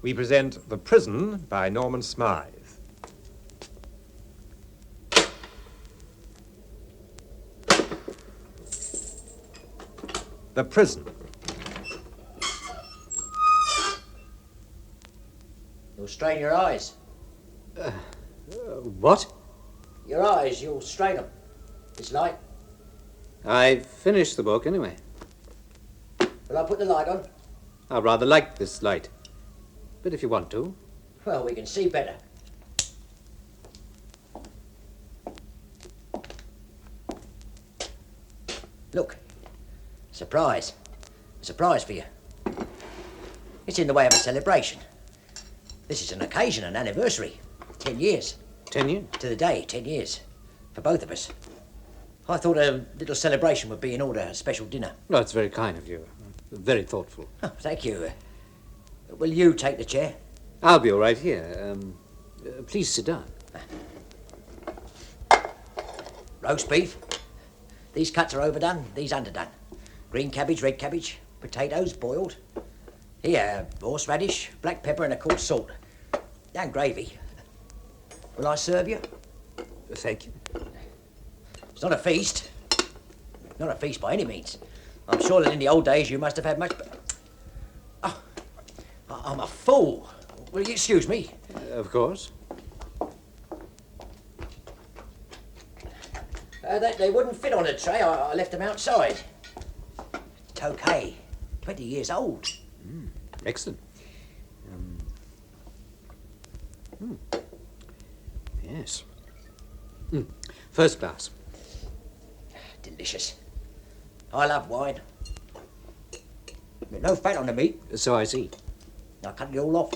we present The Prison by Norman Smythe. The Prison. You'll strain your eyes. What? Your eyes, you'll strain them. It's light. I've finished the book anyway. Will I put the light on? I rather like this light. But if you want to. Well, we can see better. Look. Surprise. A surprise for you. It's in the way of a celebration. This is an occasion, an anniversary. 10 years. 10 years? To the day, 10 years. For both of us. I thought a little celebration would be in order, a special dinner. No, it's very kind of you. Very thoughtful. Oh, thank you. Will you take the chair? I'll be all right here. Please sit down. Roast beef. These cuts are overdone, these underdone. Green cabbage, red cabbage, potatoes boiled. Here, horseradish, black pepper and of course salt. And gravy. Will I serve you? Thank you. It's not a feast. Not a feast by any means. I'm sure that in the old days you must have had much... Oh, I'm a fool. Will you excuse me? Of course. They wouldn't fit on a tray. I left them outside. Tokay. 20 years old. Excellent. Yes. First class. Delicious. I love wine. No fat on the meat. So I see. I cut it all off.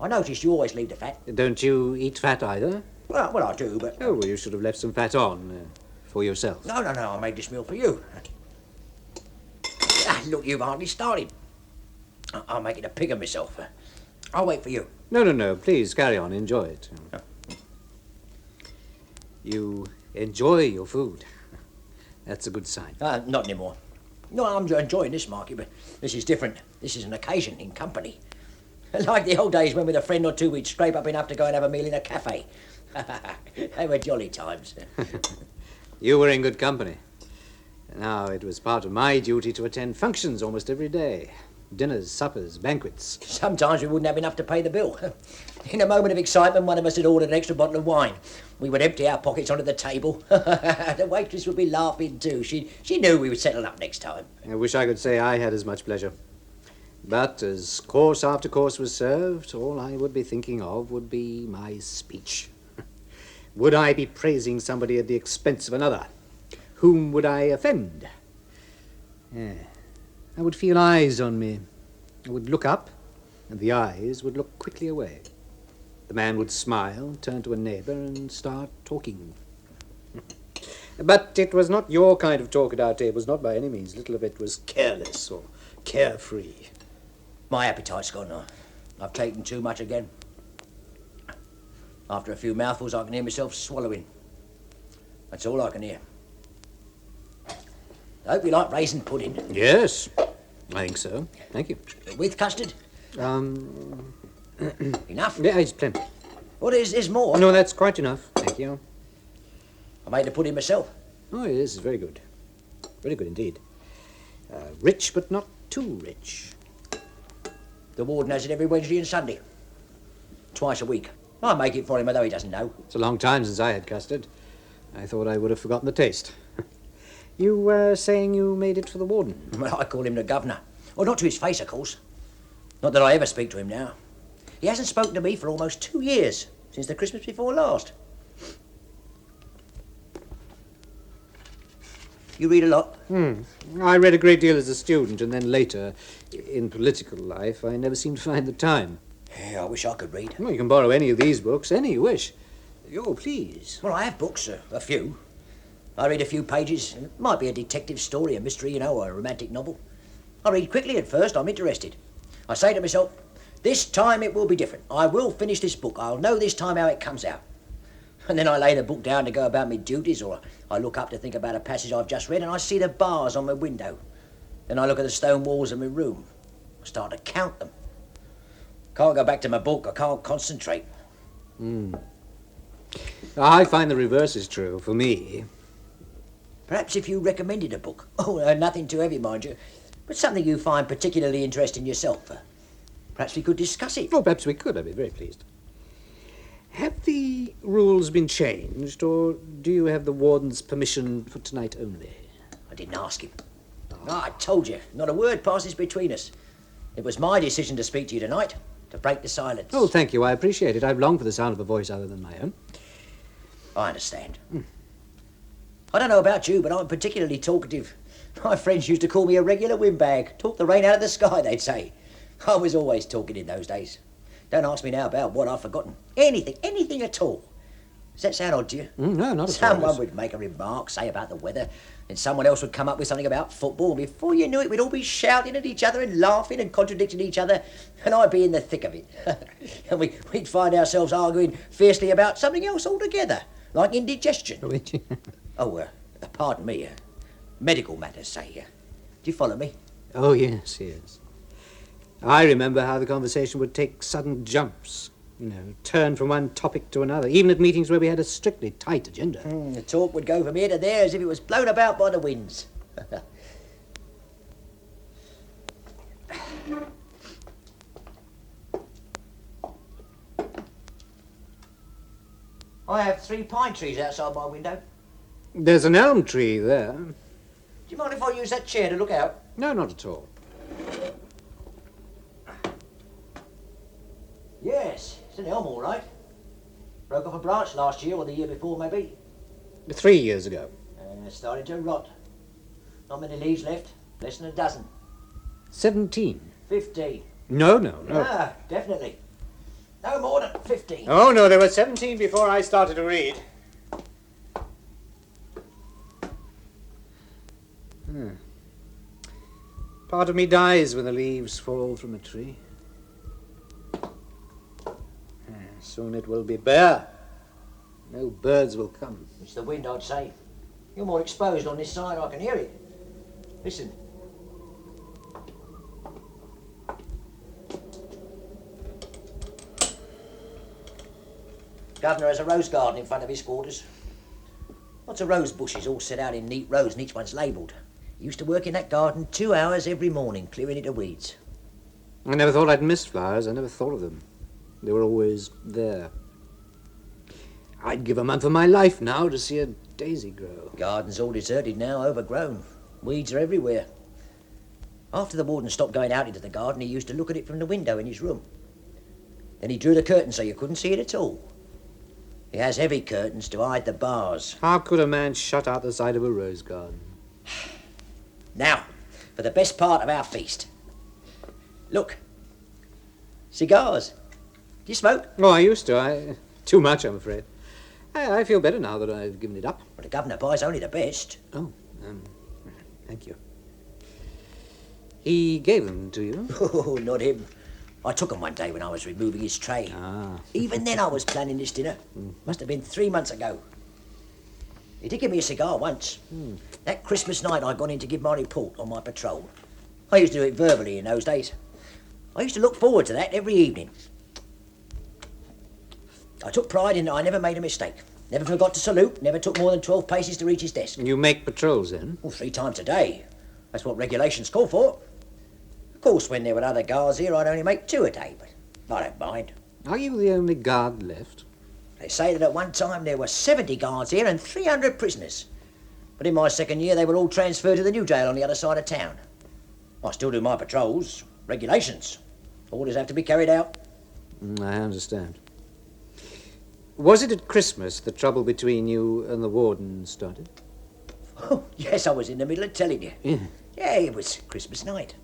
I noticed you always leave the fat. Don't you eat fat either? Well, I do, but... Oh, well, you should have left some fat on for yourself. No, I made this meal for you. Look, you've hardly started. I'll make it a pig of myself. I'll wait for you. No. Please, carry on. Enjoy it. You enjoy your food. That's a good sign. Not anymore. No, I'm enjoying this, Marky, but this is different. This is an occasion in company. Like the old days when with a friend or two we'd scrape up enough to go and have a meal in a cafe. They were jolly times. You were in good company. Now, it was part of my duty to attend functions almost every day. Dinners, suppers, banquets. Sometimes we wouldn't have enough to pay the bill. In a moment of excitement, one of us had ordered an extra bottle of wine. We would empty our pockets onto the table. The waitress would be laughing too. She knew we would settle up next time. I wish I could say I had as much pleasure. But as course after course was served, all I would be thinking of would be my speech. Would I be praising somebody at the expense of another? Whom would I offend? I would feel eyes on me. I would look up, and the eyes would look quickly away. The man would smile, turn to a neighbor, and start talking. But it was not your kind of talk at our tables, not by any means. Little of it was careless or carefree. My appetite's gone now. I've taken too much again. After a few mouthfuls, I can hear myself swallowing. That's all I can hear. I hope you like raisin pudding. Yes, I think so. Thank you. With custard? Enough? Yeah, it's plenty. Well, there's more. No, that's quite enough. Thank you. I made the pudding myself. Oh, yes, this is very good. Very good indeed. Rich, but not too rich. The warden has it every Wednesday and Sunday. Twice a week. I make it for him, although he doesn't know. It's a long time since I had custard. I thought I would have forgotten the taste. You were saying you made it for the warden? Well, I call him the governor. Well, not to his face, of course. Not that I ever speak to him now. He hasn't spoken to me for almost 2 years, since the Christmas before last. You read a lot? I read a great deal as a student, and then later, in political life, I never seemed to find the time. Yeah, I wish I could read. Well, you can borrow any of these books, any you wish. Oh, please. Well, I have books, a few. I read a few pages. It might be a detective story, a mystery, or a romantic novel. I read quickly at first. I'm interested. I say to myself, this time it will be different. I will finish this book. I'll know this time how it comes out. And then I lay the book down to go about my duties, or I look up to think about a passage I've just read, and I see the bars on my window. Then I look at the stone walls of my room. I start to count them. Can't go back to my book. I can't concentrate. I find the reverse is true for me. Perhaps if you recommended a book. Oh, nothing too heavy, mind you. But something you find particularly interesting yourself. Perhaps we could discuss it. Oh, perhaps we could. I'd be very pleased. Have the rules been changed, or do you have the warden's permission for tonight only? I didn't ask him. Oh, I told you, not a word passes between us. It was my decision to speak to you tonight, to break the silence. Oh, thank you. I appreciate it. I've longed for the sound of a voice other than my own. I understand. I don't know about you, but I'm particularly talkative. My friends used to call me a regular windbag. Talk the rain out of the sky, they'd say. I was always talking in those days. Don't ask me now about what I've forgotten. Anything at all. Does that sound odd to you? No, not at all. Someone would make a remark, say about the weather, and someone else would come up with something about football, and before you knew it, we'd all be shouting at each other and laughing and contradicting each other, and I'd be in the thick of it. And we'd find ourselves arguing fiercely about something else altogether, like indigestion. Pardon me, medical matters, say. Do you follow me? Oh, yes. I remember how the conversation would take sudden jumps, turn from one topic to another, even at meetings where we had a strictly tight agenda. The talk would go from here to there as if it was blown about by the winds. I have 3 pine trees outside my window. There's an elm tree there. Do you mind if I use that chair to look out? No, not at all. Yes, it's an elm, all right. Broke off a branch last year or the year before, maybe. 3 years ago. And it's starting to rot. Not many leaves left, less than a dozen. 17. 15. No. Ah, definitely. No more than 15. Oh, no, there were 17 before I started to read. Part of me dies when the leaves fall from a tree. Soon it will be bare. No birds will come. It's the wind, I'd say. You're more exposed on this side, I can hear it. Listen. Governor has a rose garden in front of his quarters. Lots of rose bushes all set out in neat rows and each one's labelled. He used to work in that garden 2 hours every morning, clearing it of weeds. I never thought I'd miss flowers. I never thought of them. They were always there. I'd give a month of my life now to see a daisy grow. Garden's all deserted now, overgrown. Weeds are everywhere. After the warden stopped going out into the garden, he used to look at it from the window in his room. Then he drew the curtain so you couldn't see it at all. He has heavy curtains to hide the bars. How could a man shut out the sight of a rose garden? Now, for the best part of our feast. Look. Cigars. Do you smoke? Oh, I used to. Too much, I'm afraid. I feel better now that I've given it up. Well, the governor buys only the best. Oh, thank you. He gave them to you? Oh, not him. I took them one day when I was removing his tray. Even then I was planning this dinner. Must have been 3 months ago. He did give me a cigar once. That Christmas night I'd gone in to give my report on my patrol. I used to do it verbally in those days. I used to look forward to that every evening. I took pride in that I never made a mistake. Never forgot to salute, never took more than 12 paces to reach his desk. You make patrols then? Well, 3 times a day. That's what regulations call for. Of course, when there were other guards here, I'd only make 2 a day, but I don't mind. Are you the only guard left? They say that at one time there were 70 guards here and 300 prisoners. But in my second year, they were all transferred to the new jail on the other side of town. I still do my patrols. Regulations. Orders have to be carried out. I understand. Was it at Christmas the trouble between you and the warden started? Oh, yes, I was in the middle of telling you. Yeah, it was Christmas night.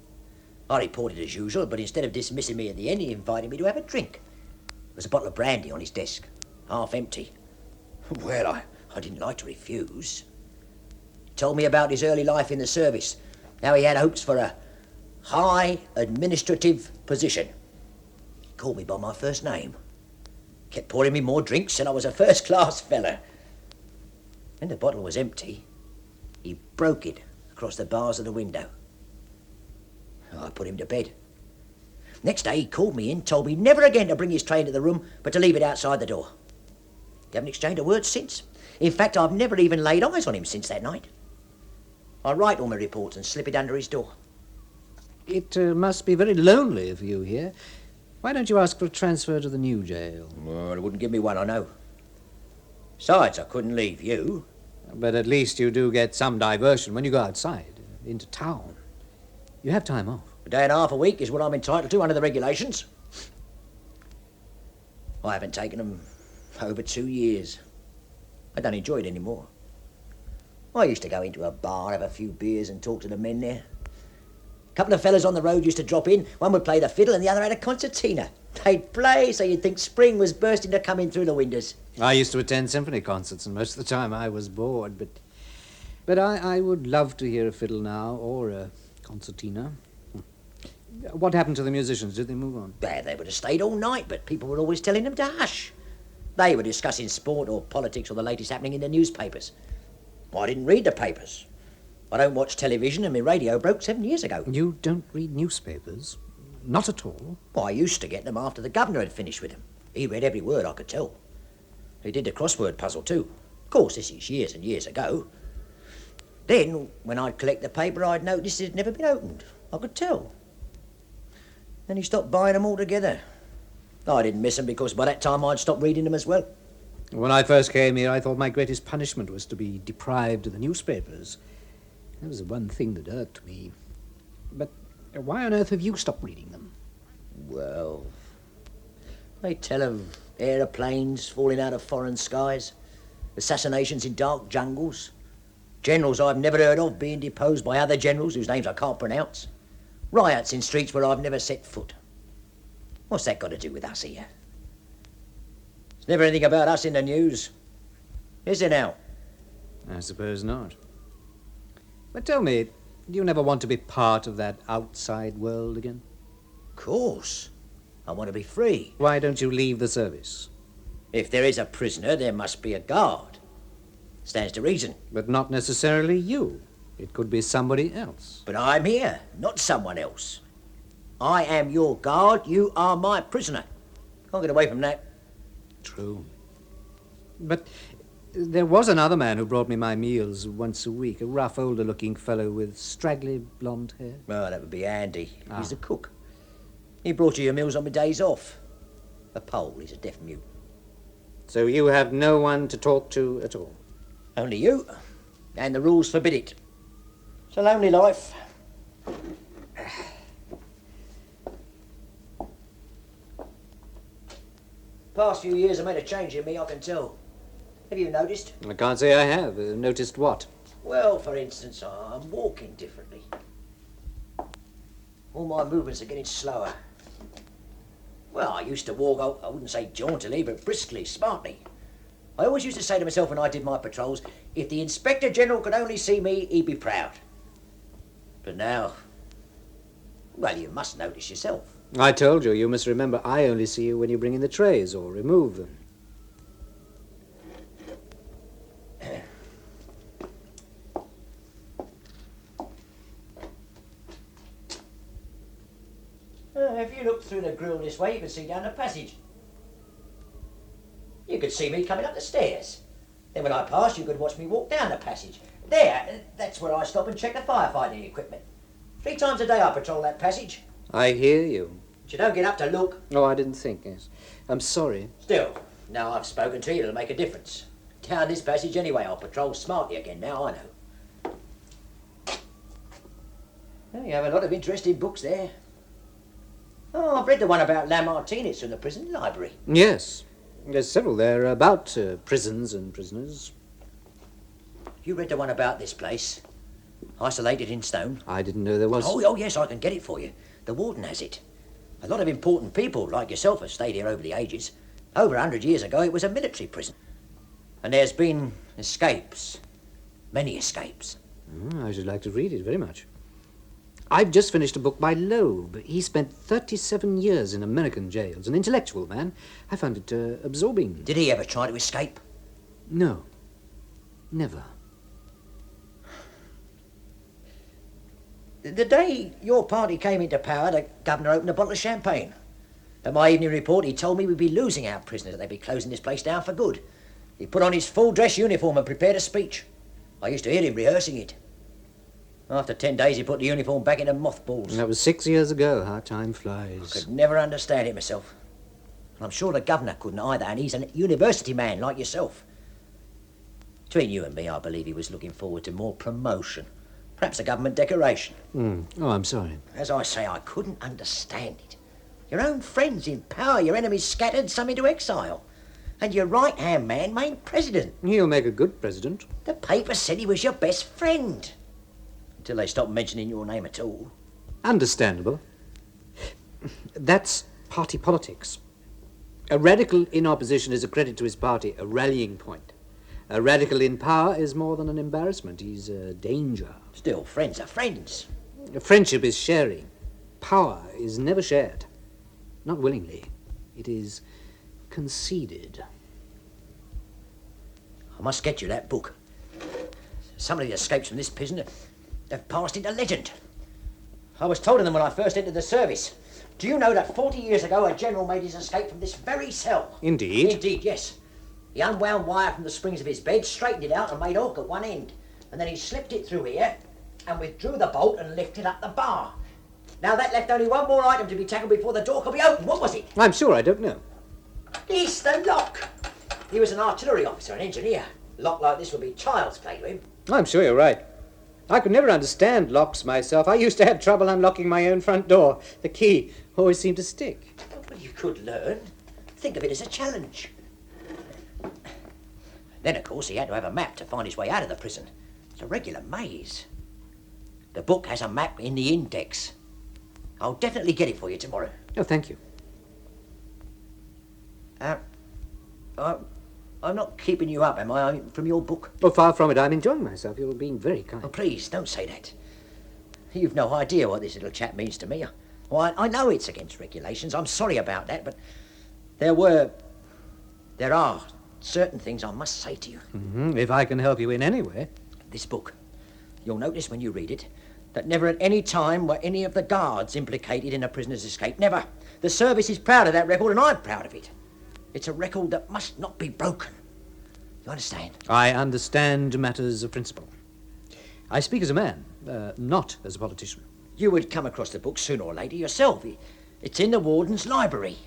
I reported as usual, but instead of dismissing me at the end, he invited me to have a drink. There was a bottle of brandy on his desk, half empty. Well, I didn't like to refuse. He told me about his early life in the service, how he had hopes for a high administrative position. He called me by my first name. Kept pouring me more drinks, said I was a first-class fella. When the bottle was empty, he broke it across the bars of the window. I put him to bed. Next day he called me in, told me never again to bring his tray into the room, but to leave it outside the door. We haven't exchanged a word since. In fact, I've never even laid eyes on him since that night. I write all my reports and slip it under his door. It must be very lonely for you here. Why don't you ask for a transfer to the new jail? Well, it wouldn't give me one, I know. Besides, I couldn't leave you. But at least you do get some diversion when you go outside, into town. You have time off. A day and a half a week is what I'm entitled to under the regulations. I haven't taken them over 2 years. I don't enjoy it anymore. I used to go into a bar, have a few beers and talk to the men there. A couple of fellas on the road used to drop in. One would play the fiddle and the other had a concertina. They'd play so you'd think spring was bursting to come in through the windows. I used to attend symphony concerts, and most of the time I was bored, but I would love to hear a fiddle now, or a concertina. What happened to the musicians? Did they move on? They would have stayed all night, but people were always telling them to hush. They were discussing sport or politics or the latest happening in the newspapers. I didn't read the papers. I don't watch television, and my radio broke 7 years ago. You don't read newspapers? Not at all? Well, I used to get them after the governor had finished with them. He read every word, I could tell. He did the crossword puzzle too. Of course, this is years and years ago. Then, when I'd collect the paper, I'd notice it had never been opened. I could tell. Then he stopped buying them altogether. I didn't miss them because by that time I'd stopped reading them as well. When I first came here, I thought my greatest punishment was to be deprived of the newspapers. That was the one thing that irked me. But why on earth have you stopped reading them? Well, they tell of aeroplanes falling out of foreign skies, assassinations in dark jungles, generals I've never heard of being deposed by other generals whose names I can't pronounce, riots in streets where I've never set foot. What's that got to do with us here? There's never anything about us in the news. Is there now? I suppose not. But tell me, do you never want to be part of that outside world again? Of course. I want to be free. Why don't you leave the service? If there is a prisoner, there must be a guard. Stands to reason. But not necessarily you. It could be somebody else. But I'm here, not someone else. I am your guard, you are my prisoner. Can't get away from that. True. But there was another man who brought me my meals once a week, a rough, older-looking fellow with straggly blonde hair. Oh, that would be Andy. Ah. He's the cook. He brought you your meals on my days off. A Pole, he's a deaf mute. So you have no one to talk to at all? Only you, and the rules forbid it. It's a lonely life. Past few years have made a change in me, I can tell. Have you noticed? I can't say I have. Noticed what? Well, for instance, I'm walking differently. All my movements are getting slower. Well, I used to walk, I wouldn't say jauntily, but briskly, smartly. I always used to say to myself when I did my patrols, if the Inspector General could only see me, he'd be proud. But now, well, you must notice yourself. I told you, you must remember, I only see you when you bring in the trays or remove them. If you look through the grill this way, you can see down the passage. You could see me coming up the stairs. Then when I passed, you could watch me walk down the passage. There, that's where I stop and check the firefighting equipment. 3 times a day I patrol that passage. I hear you. But you don't get up to look. Oh, I didn't think, yes. I'm sorry. Still, now I've spoken to you, it'll make a difference. Down this passage anyway, I'll patrol smartly again, now I know. Well, you have a lot of interesting books there. Oh, I've read the one about Lamartine from the prison library. Yes. There's several there about prisons and prisoners. You read the one about this place? Isolated in stone? I didn't know there was... Oh, yes, I can get it for you. The warden has it. A lot of important people, like yourself, have stayed here over the ages. Over 100 years ago, it was a military prison. And there's been escapes. Many escapes. I should like to read it very much. I've just finished a book by Loeb. He spent 37 years in American jails. An intellectual man. I found it absorbing. Did he ever try to escape? No. Never. The day your party came into power, the governor opened a bottle of champagne. At my evening report, he told me we'd be losing our prisoners, that they'd be closing this place down for good. He put on his full dress uniform and prepared a speech. I used to hear him rehearsing it. After 10 days, he put the uniform back into mothballs. And that was 6 years ago. How time I flies. could never understand it myself. And I'm sure the governor couldn't either, and he's a university man like yourself. Between you and me, I believe he was looking forward to more promotion. Perhaps a government decoration. Oh, I'm sorry. As I say, I couldn't understand it. Your own friends in power, your enemies scattered, some into exile. And your right-hand man made president. He'll make a good president. The paper said he was your best friend. Until they stopped mentioning your name at all. Understandable. That's party politics. A radical in opposition is a credit to his party, a rallying point. A radical in power is more than an embarrassment. He's a danger. Still, friends are friends. Friendship is sharing. Power is never shared. Not willingly. It is conceded. I must get you that book. Some of the escapes from this prison have passed into legend. I was told of them when I first entered the service. Do you know that 40 years ago a general made his escape from this very cell? Indeed? Indeed, yes. He unwound wire from the springs of his bed, straightened it out and made a hook at one end. And then he slipped it through here and withdrew the bolt and lifted up the bar. Now that left only one more item to be tackled before the door could be opened. What was it? I'm sure I don't know. It's the lock. He was an artillery officer, an engineer. A lock like this would be child's play to him. I'm sure you're right. I could never understand locks myself. I used to have trouble unlocking my own front door. The key always seemed to stick. Well, you could learn. Think of it as a challenge. Then, of course, he had to have a map to find his way out of the prison. It's a regular maze. The book has a map in the index. I'll definitely get it for you tomorrow. Oh, thank you. I'm not keeping you up, am I, from your book? Oh, far from it. I'm enjoying myself. You're being very kind. Oh, please, don't say that. You've no idea what this little chap means to me. Well, I know it's against regulations. I'm sorry about that, but there are certain things I must say to you. If I can help you in any way. This book, you'll notice when you read it, that never at any time were any of the guards implicated in a prisoner's escape. Never. The service is proud of that record, and I'm proud of it. It's a record that must not be broken. You understand? I understand matters of principle. I speak as a man, not as a politician. You would come across the book sooner or later yourself. It's in the warden's library.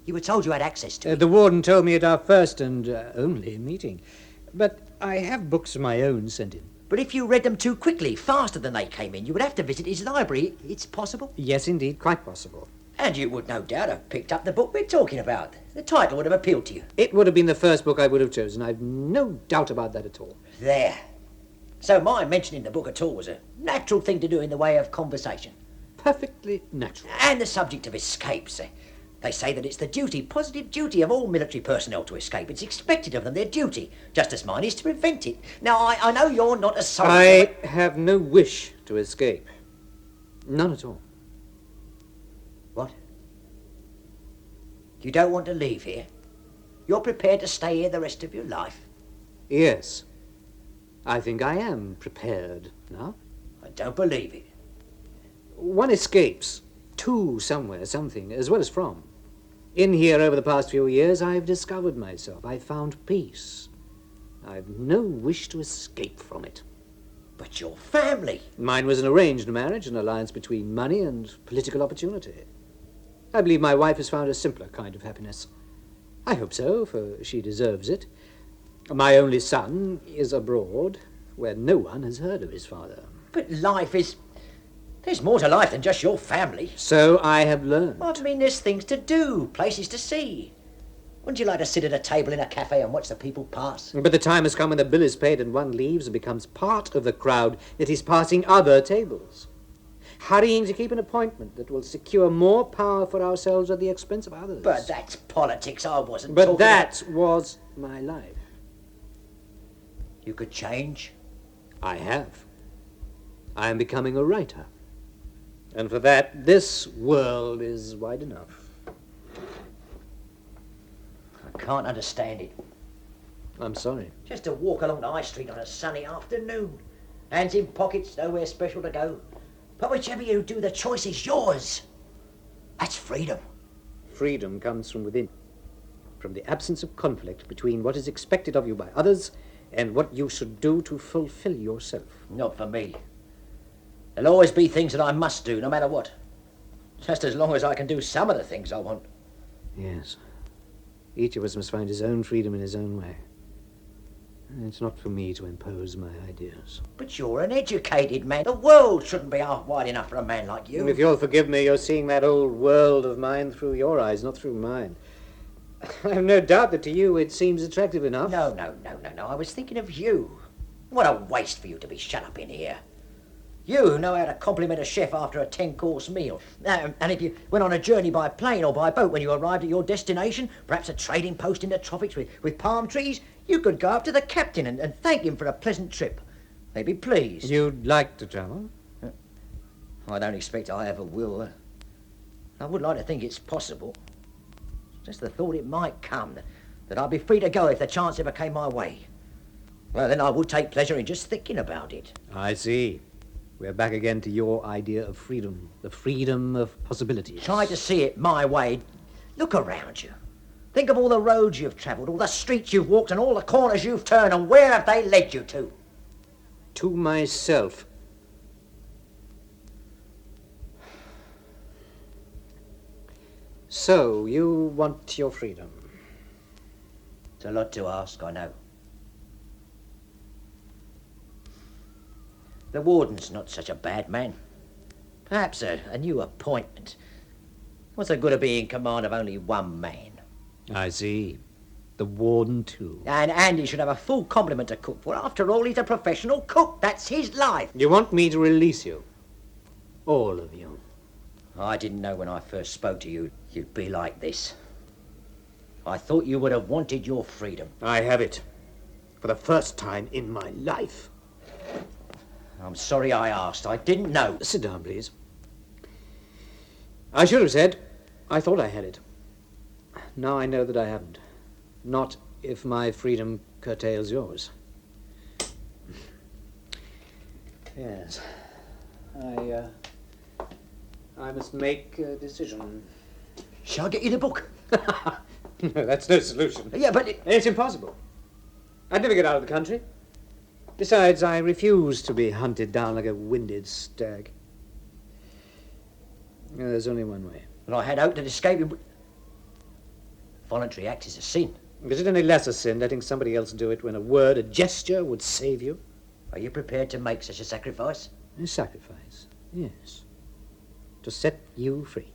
You were told you had access to it. The warden told me at our first and only meeting. But I have books of my own sent in. But if you read them too quickly, faster than they came in, you would have to visit his library. It's possible. Yes, indeed, quite possible. And you would no doubt have picked up the book we're talking about. The title would have appealed to you. It would have been the first book I would have chosen. I've no doubt about that at all. There. So my mentioning the book at all was a natural thing to do in the way of conversation. Perfectly natural. And the subject of escapes. They say that it's the duty, positive duty of all military personnel to escape. It's expected of them, their duty, just as mine is to prevent it. Now, I know you're not a soldier. I have no wish to escape. None at all. What? You don't want to leave here? You're prepared to stay here the rest of your life? Yes. I think I am prepared now. I don't believe it. One escapes to somewhere, something, as well as from. In here over the past few years, I've discovered myself. I've found peace. I've no wish to escape from it. But your family? Mine was an arranged marriage, an alliance between money and political opportunity. I believe my wife has found a simpler kind of happiness. I hope so, for she deserves it. My only son is abroad, where no one has heard of his father. But life is... There's more to life than just your family. So I have learned. I mean, there's things to do, places to see. Wouldn't you like to sit at a table in a cafe and watch the people pass? But the time has come when the bill is paid and one leaves and becomes part of the crowd that is passing other tables. Hurrying to keep an appointment that will secure more power for ourselves at the expense of others. But that's politics. I wasn't But talking that was my life. You could change? I have. I am becoming a writer. And for that, this world is wide enough. I can't understand it. I'm sorry. Just to walk along the high street on a sunny afternoon. Hands in pockets, nowhere special to go. But whichever you do, the choice is yours. That's freedom. Freedom comes from within, from the absence of conflict between what is expected of you by others and what you should do to fulfill yourself. Not for me. There'll always be things that I must do, no matter what. Just as long as I can do some of the things I want. Yes. Each of us must find his own freedom in his own way. It's not for me to impose my ideas. But you're an educated man. The world shouldn't be half wide enough for a man like you. And if you'll forgive me, you're seeing that old world of mine through your eyes, not through mine. I have no doubt that to you it seems attractive enough. No. I was thinking of you. What a waste for you to be shut up in here. You know how to compliment a chef after a 10-course meal. And if you went on a journey by plane or by boat when you arrived at your destination, perhaps a trading post in the tropics with palm trees, you could go up to the captain and thank him for a pleasant trip. They'd be pleased. You'd like to travel? I don't expect I ever will. I would like to think it's possible. Just the thought it might come, that I'd be free to go if the chance ever came my way. Well, then I would take pleasure in just thinking about it. I see. We're back again to your idea of freedom, the freedom of possibilities. Try to see it my way. Look around you. Think of all the roads you've travelled, all the streets you've walked, and all the corners you've turned, and where have they led you to? To myself. So, you want your freedom? It's a lot to ask, I know. The warden's not such a bad man. Perhaps a new appointment. What's the good of being in command of only one man? I see. The warden, too. And Andy should have a full complement to cook for. After all, he's a professional cook. That's his life. You want me to release you? All of you. I didn't know when I first spoke to you you'd be like this. I thought you would have wanted your freedom. I have it. For the first time in my life. I'm sorry I asked. I didn't know. Sit down, please. I should have said, I thought I had it. Now I know that I haven't. Not if my freedom curtails yours. Yes. I must make a decision. Shall I get you the book? No, that's no solution. Yeah, but It's impossible. I'd never get out of the country. Besides, I refuse to be hunted down like a winded stag. There's only one way. But I had hoped that escaping... Voluntary act is a sin. Is it any less a sin letting somebody else do it when a word, a gesture would save you? Are you prepared to make such a sacrifice? A sacrifice, yes. To set you free.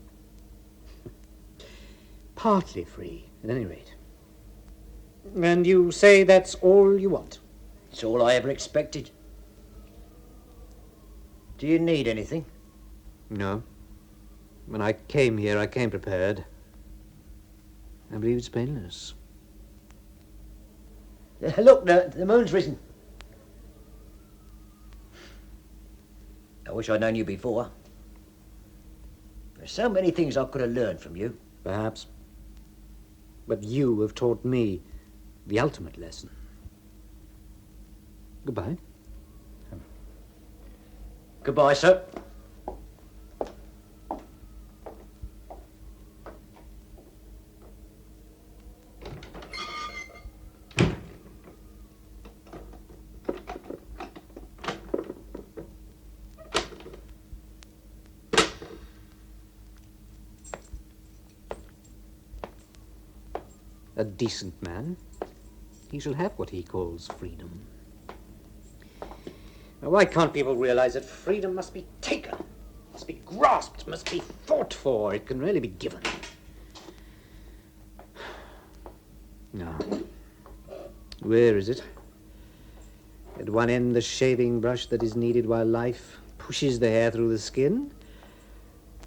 Partly free, at any rate. And you say that's all you want? It's all I ever expected. Do you need anything? No. When I came here, I came prepared. I believe it's painless. Look, the moon's risen. I wish I'd known you before. There's so many things I could have learned from you. Perhaps. But you have taught me the ultimate lesson. Goodbye. Goodbye, sir. A decent man, he shall have what he calls freedom. Now, why can't people realize that freedom must be taken, must be grasped, must be fought for? It can really be given. No. Where is it? At one end, the shaving brush that is needed while life pushes the hair through the skin,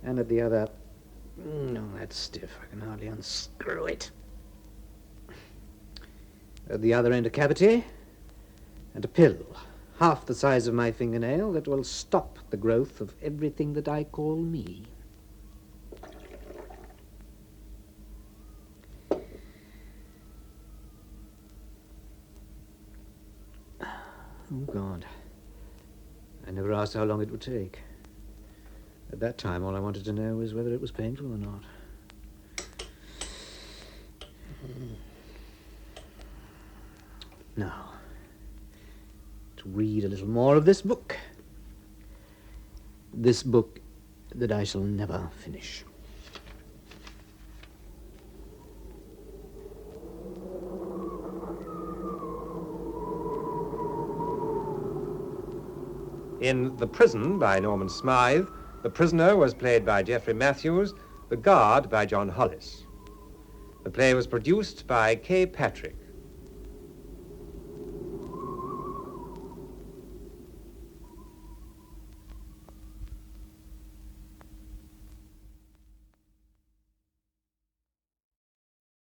and at the other... No, that's stiff. I can hardly unscrew it. At the other end, a cavity, and a pill, half the size of my fingernail, that will stop the growth of everything that I call me. Oh, God. I never asked how long it would take. At that time, all I wanted to know was whether it was painful or not. Now, to read a little more of this book. This book that I shall never finish. In The Prison by Norman Smythe, the prisoner was played by Geoffrey Matthews, the guard by John Hollis. The play was produced by K. Patrick.